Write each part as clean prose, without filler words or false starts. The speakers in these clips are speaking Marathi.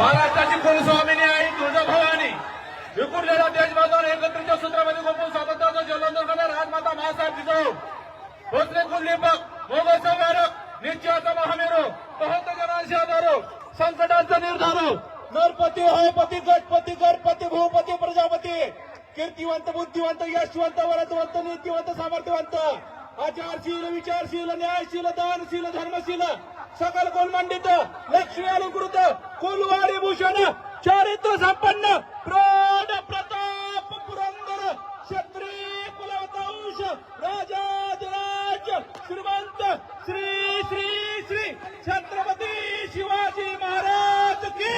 महाराष्ट्राची कुलस्वामिनी आई तुळजाभवानी विखुरलेल्या देशबांधवांना एकत्रित सूत्रामध्ये गोपून स्वातंत्र्याचा जलंधर करणार राजमाता महासाहेब जिजाऊ भोसले कुलदीपक मोगल संहारक निश्चयाचा महामेरू बहुत जनांशी आधारो संकटांचा निर्धारो नरपती होयपती गटपती गणपती भूपती प्रजापती कीर्तिवंत बुद्धिवंत यशवंत वरदवंत नीतिवंत सामर्थ्यवंत आचारशील विचारशील न्यायशील दानशील धर्मशील सकल कुलमंडित लक्ष्मी अलंकृत कुलवाडी भूषण चारित्र संपन्न प्रौढ प्रताप पुरंदर क्षत्रिय कुलवंश राजाधिराज श्रीमंत श्री श्री श्री छत्रपती शिवाजी महाराज की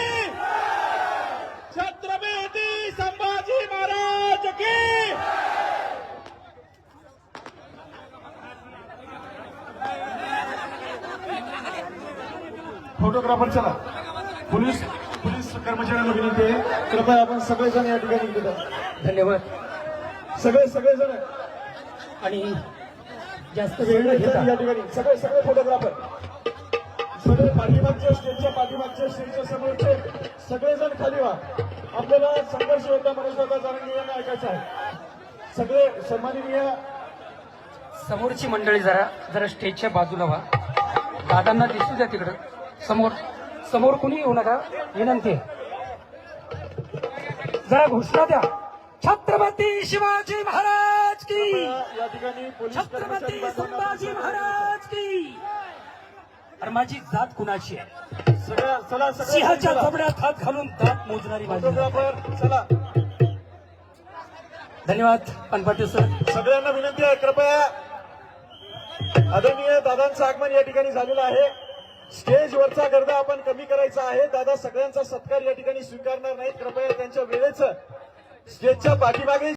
छत्रपती संभाजी महाराज की फोटोग्राफर चला पोलीस कर्मचाऱ्यांना विनंती आहे कृपया आपण सगळेजण या ठिकाणी धन्यवाद सगळेजण आणि जास्त वेळ न घेता या ठिकाणी सगळे फोटोग्राफर सगळे पाठीमागच्या स्टेजच्या पाठीमागच्या स्टेजच्या समोरचे सगळेजण खाली व्हा. आपल्याला संघर्ष योद्धा मनोजदादा जरांगे यांना ऐकायचं आहे. सगळे सन्माननीय समोरची मंडळी जरा स्टेजच्या बाजूला व्हा. दादांना दिसू द्या तिकडं समोर कुणी येऊ नका विनंती आहे. जरा घोषणा द्या. छत्रपती शिवाजी महाराज की या ठिकाणी पोलीस छत्रपती संभाजी महाराज की. अरे माझी जात कुणाची आहे? चला सिंहाच्या जबड्यात हात घालून दात मोजणारी माझी. फोटोग्राफर चला. धन्यवाद पानपाटे सर. सगळ्यांना विनंती आहे कृपया आदरणीय दादांचं आगमन या ठिकाणी झालेलं आहे. स्टेजवरचा गर्द आपण कमी करायचा आहे. दादा सगळ्यांचा सत्कार या ठिकाणी स्वीकारणार नाहीत. कृपया त्यांच्या वेळेचं स्टेजच्या पाठीमागे